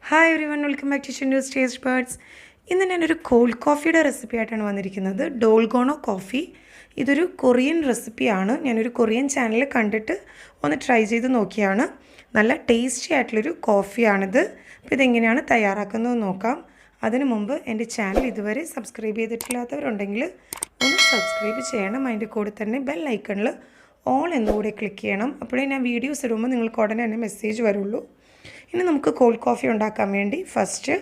Hi everyone, welcome back to Chinnus Taste Buds. ഇന്ന് ഞാനൊരു called കോഫിയുടെ recipe ആയിട്ടാണ് വന്നിരിക്കുന്നത്. ഡോൾഗോണോ കോഫി. ഇതൊരു കൊറിയൻ റെസിപ്പിയാണ്. ഞാനൊരു കൊറിയൻ ചാനൽ കണ്ടിട്ട് ഒന്ന് ട്രൈ ചെയ്ത് നോക്കിയാണ്. നല്ല ടേസ്റ്റി ആയിട്ടുള്ളൊരു കോഫിയാണിത്. അപ്പോൾ ഇതെങ്ങനെയാണ് തയ്യാറാക്കുന്നത് നോക്കാം. അതിനു മുമ്പ് എൻ്റെ ചാനൽ ഇതുവരെ സബ്സ്ക്രൈബ് ചെയ്തിട്ടില്ലാത്തവരുണ്ടെങ്കിൽ ഒന്ന് സബ്സ്ക്രൈബ് ചെയ്യണം. അതിൻ്റെ കൂടെ തന്നെ ബെൽ ഐക്കണിൽ ഓൾ എന്നുകൂടെ ക്ലിക്ക് ചെയ്യണം. അപ്പോഴേ ഞാൻ വീഡിയോസ് ഇടുമ്പോൾ നിങ്ങൾക്ക് ഉടനെ തന്നെ മെസ്സേജ് വരുള്ളൂ. ഇനി നമുക്ക് കോൾഡ് കോഫി ഉണ്ടാക്കാൻ വേണ്ടി ഫസ്റ്റ്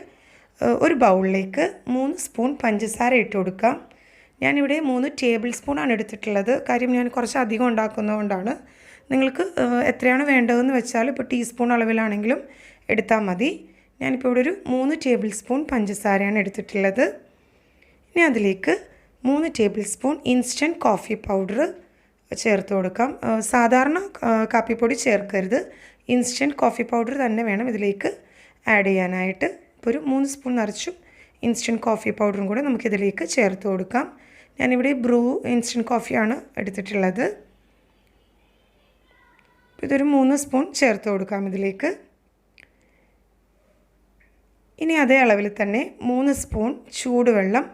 ഒരു ബൗളിലേക്ക് 3 സ്പൂൺ പഞ്ചസാര ഇട്ട് കൊടുക്കാം. ഞാനിവിടെ 3 ടേബിൾ സ്പൂണാണ് എടുത്തിട്ടുള്ളത്. കാര്യം ഞാൻ കുറച്ച് അധികം ഉണ്ടാക്കുന്നതുകൊണ്ടാണ്. നിങ്ങൾക്ക് എത്രയാണ് വേണ്ടതെന്ന് വെച്ചാൽ ഇപ്പോൾ ടീസ്പൂൺ അളവിലാണെങ്കിലും എടുത്താൽ മതി. ഞാനിപ്പോൾ ഇവിടെ ഒരു 3 ടേബിൾ സ്പൂൺ പഞ്ചസാരയാണ് എടുത്തിട്ടുള്ളത്. ഇനി അതിലേക്ക് 3 table spoon instant coffee powder ചേർത്ത് കൊടുക്കാം. സാധാരണ കാപ്പിപ്പൊടി ചേർക്കരുത്, ഇൻസ്റ്റൻറ്റ് കോഫി പൗഡർ തന്നെ വേണം ഇതിലേക്ക് ആഡ് ചെയ്യാനായിട്ട്. ഇപ്പോൾ ഒരു 3 സ്പൂൺ നിറച്ചും ഇൻസ്റ്റൻറ്റ് കോഫി പൗഡറും കൂടെ നമുക്കിതിലേക്ക് ചേർത്ത് കൊടുക്കാം. ഞാനിവിടെ ബ്രൂ ഇൻസ്റ്റൻറ്റ് കോഫിയാണ് എടുത്തിട്ടുള്ളത്. ഇതൊരു 3 സ്പൂൺ ചേർത്ത് കൊടുക്കാം ഇതിലേക്ക്. ഇനി അതേ അളവിൽ തന്നെ 3 സ്പൂൺ ചൂടുവെള്ളം,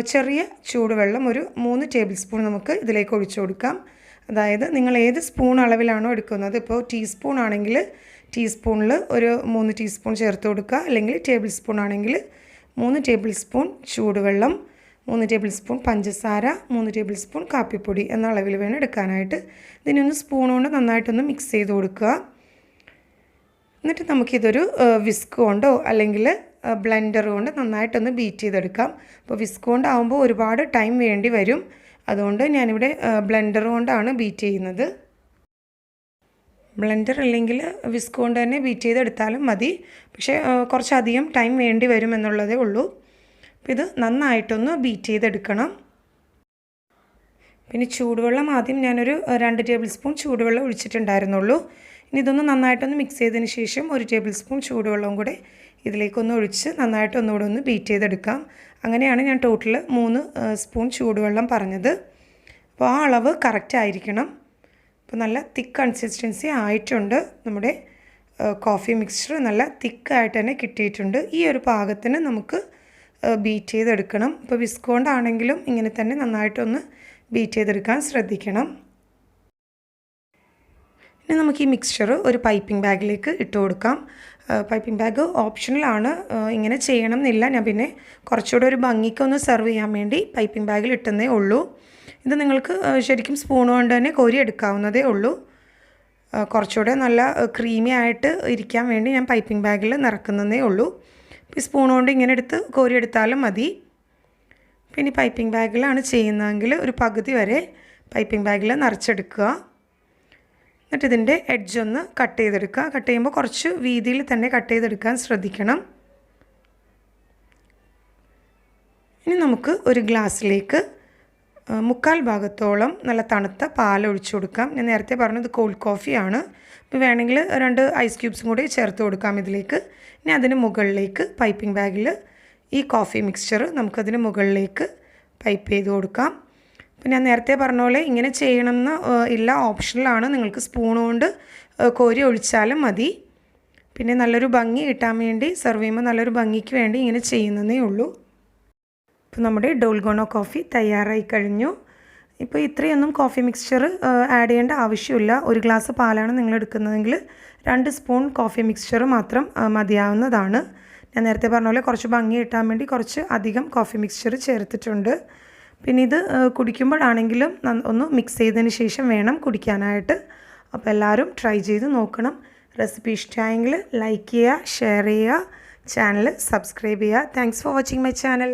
ചെറിയ ചൂടുവെള്ളം ഒരു 3 ടേബിൾ സ്പൂൺ നമുക്ക് ഇതിലേക്ക് ഒഴിച്ചു കൊടുക്കാം. അതായത് നിങ്ങൾ ഏത് സ്പൂൺ അളവിലാണോ എടുക്കുന്നത്, ഇപ്പോൾ ടീസ്പൂൺ ആണെങ്കിൽ ടീസ്പൂണിൽ ഒരു 3 ടീസ്പൂൺ ചേർത്ത് കൊടുക്കുക. അല്ലെങ്കിൽ ടേബിൾ സ്പൂൺ ആണെങ്കിൽ 3 ടേബിൾ സ്പൂൺ ചൂടുവെള്ളം, 3 ടേബിൾ സ്പൂൺ പഞ്ചസാര, 3 ടേബിൾ സ്പൂൺ കാപ്പിപ്പൊടി എന്ന അളവിൽ വേണം എടുക്കാനായിട്ട്. ഇതിനൊന്ന് സ്പൂൺ കൊണ്ട് നന്നായിട്ടൊന്ന് മിക്സ് ചെയ്ത് കൊടുക്കുക. എന്നിട്ട് നമുക്കിതൊരു വിസ്ക് കൊണ്ടോ അല്ലെങ്കിൽ ബ്ലെൻഡർ കൊണ്ട് നന്നായിട്ടൊന്ന് ബീറ്റ് ചെയ്തെടുക്കാം. അപ്പോൾ വിസ്ക് കൊണ്ടാകുമ്പോൾ ഒരുപാട് ടൈം വേണ്ടി വരും. അതുകൊണ്ട് ഞാനിവിടെ ബ്ലെൻഡർ കൊണ്ടാണ് ബീറ്റ് ചെയ്യുന്നത്. ബ്ലെൻഡർ അല്ലെങ്കിൽ വിസ്ക് കൊണ്ട് തന്നെ ബീറ്റ് ചെയ്തെടുത്താലും മതി. പക്ഷേ കുറച്ചധികം ടൈം വേണ്ടി വരും എന്നുള്ളതേ ഉള്ളൂ. അപ്പോൾ ഇത് നന്നായിട്ടൊന്ന് ബീറ്റ് ചെയ്തെടുക്കണം. പിന്നെ ചൂടുവെള്ളം ആദ്യം ഞാനൊരു 2 ടേബിൾ സ്പൂൺ ചൂടുവെള്ളം ഒഴിച്ചിട്ടുണ്ടായിരുന്നുള്ളൂ. ഇനി ഇതൊന്ന് നന്നായിട്ടൊന്ന് മിക്സ് ചെയ്തതിന് ശേഷം 1 ടേബിൾ സ്പൂൺ ചൂടുവെള്ളവും കൂടെ ഇതിലേക്കൊന്ന് ഒഴിച്ച് നന്നായിട്ട് ഒന്നുകൂടെ ഒന്ന് ബീറ്റ് ചെയ്തെടുക്കാം. അങ്ങനെയാണ് ഞാൻ ടോട്ടൽ 3 സ്പൂൺ ചൂടുവെള്ളം പറഞ്ഞത്. അപ്പോൾ ആ അളവ് കറക്റ്റ് ആയിരിക്കണം. അപ്പോൾ നല്ല തിക്ക് കൺസിസ്റ്റൻസി ആയിട്ടുണ്ട്. നമ്മുടെ കോഫി മിക്സ്ചർ നല്ല തിക്കായിട്ട് തന്നെ കിട്ടിയിട്ടുണ്ട്. ഈ ഒരു പാകത്തിന് നമുക്ക് ബീറ്റ് ചെയ്തെടുക്കണം. ഇപ്പോൾ വിസ്ക് കൊണ്ടാണെങ്കിലും ഇങ്ങനെ തന്നെ നന്നായിട്ടൊന്ന് ബീറ്റ് ചെയ്തെടുക്കാൻ ശ്രദ്ധിക്കണം. ഇനി നമുക്ക് ഈ മിക്സ്ചർ ഒരു പൈപ്പിംഗ് ബാഗിലേക്ക് ഇട്ട് കൊടുക്കാം. പൈപ്പിംഗ് ബാഗ് ഓപ്ഷണലാണ്, ഇങ്ങനെ ചെയ്യണം എന്നില്ല. ഞാൻ പിന്നെ കുറച്ചുകൂടെ ഒരു ഭംഗിക്കൊന്ന് സെർവ് ചെയ്യാൻ വേണ്ടി പൈപ്പിംഗ് ബാഗിൽ ഇട്ടുന്നേ ഉള്ളൂ. ഇത് നിങ്ങൾക്ക് ശരിക്കും സ്പൂൺ കൊണ്ട് തന്നെ കോരി എടുക്കാവുന്നതേ ഉള്ളൂ. കുറച്ചുകൂടെ നല്ല ക്രീമി ആയിട്ട് ഇരിക്കാൻ വേണ്ടി ഞാൻ പൈപ്പിംഗ് ബാഗിൽ നിറക്കുന്നതേ ഉള്ളൂ. ഈ സ്പൂൺ കൊണ്ട് ഇങ്ങനെ എടുത്ത് കോരി എടുത്താലും മതി. പിന്നെ പൈപ്പിംഗ് ബാഗിലാണ് ചെയ്യുന്നതെങ്കിൽ ഒരു പകുതി വരെ പൈപ്പിംഗ് ബാഗിൽ നിറച്ചെടുക്കുക. എന്നിട്ട് ഇതിൻ്റെ എഡ്ജൊന്ന് കട്ട് ചെയ്തെടുക്കുക. കട്ട് ചെയ്യുമ്പോൾ കുറച്ച് വീതിയിൽ തന്നെ കട്ട് ചെയ്തെടുക്കാൻ ശ്രദ്ധിക്കണം. ഇനി നമുക്ക് ഒരു ഗ്ലാസ്സിലേക്ക് 3/4 ഭാഗത്തോളം നല്ല തണുത്ത പാൽ ഒഴിച്ചു കൊടുക്കാം. ഞാൻ നേരത്തെ പറഞ്ഞത് കോൾഡ് കോഫിയാണ്. ഇപ്പോൾ വേണമെങ്കിൽ 2 ഐസ് ക്യൂബ്സും കൂടി ചേർത്ത് കൊടുക്കാം ഇതിലേക്ക്. ഇനി അതിന് മുകളിലേക്ക് പൈപ്പിംഗ് ബാഗിൽ ഈ കോഫി മിക്സ്ചർ നമുക്കതിന് മുകളിലേക്ക് പൈപ്പ് ചെയ്ത് കൊടുക്കാം. അപ്പോൾ ഞാൻ നേരത്തെ പറഞ്ഞ പോലെ ഇങ്ങനെ ചെയ്യണമെന്ന് ഇല്ല, ഓപ്ഷനിലാണ്. നിങ്ങൾക്ക് സ്പൂൺ കൊണ്ട് കോരി ഒഴിച്ചാലും മതി. പിന്നെ നല്ലൊരു ഭംഗി കിട്ടാൻ വേണ്ടി, സെർവ് ചെയ്യുമ്പോൾ നല്ലൊരു ഭംഗിക്ക് വേണ്ടി ഇങ്ങനെ ചെയ്യുന്നതേ ഉള്ളൂ. ഇപ്പോൾ നമ്മുടെ ഡോൾഗോണോ കോഫി തയ്യാറായി കഴിഞ്ഞു. ഇപ്പോൾ ഇത്രയൊന്നും കോഫി മിക്സ്ചർ ആഡ് ചെയ്യേണ്ട ആവശ്യമില്ല. 1 ഗ്ലാസ് പാലാണ് നിങ്ങൾ എടുക്കുന്നതെങ്കിൽ 2 സ്പൂൺ കോഫി മിക്സ്ചർ മാത്രം മതിയാവുന്നതാണ്. ഞാൻ നേരത്തെ പറഞ്ഞ പോലെ കുറച്ച് ഭംഗി കിട്ടാൻ വേണ്ടി കുറച്ച് അധികം കോഫി മിക്സ്ചർ ചേർത്തിട്ടുണ്ട്. പിന്നെ ഇത് കുടിക്കുമ്പോഴാണെങ്കിലും ഒന്ന് മിക്സ് ചെയ്തതിന് ശേഷം വേണം കുടിക്കാനായിട്ട്. അപ്പോൾ എല്ലാവരും ട്രൈ ചെയ്ത് നോക്കണം. റെസിപ്പി ഇഷ്ടമായെങ്കിൽ ലൈക്ക് ചെയ്യുക, ഷെയർ ചെയ്യുക, ചാനൽ സബ്സ്ക്രൈബ് ചെയ്യുക. Thanks for watching my channel.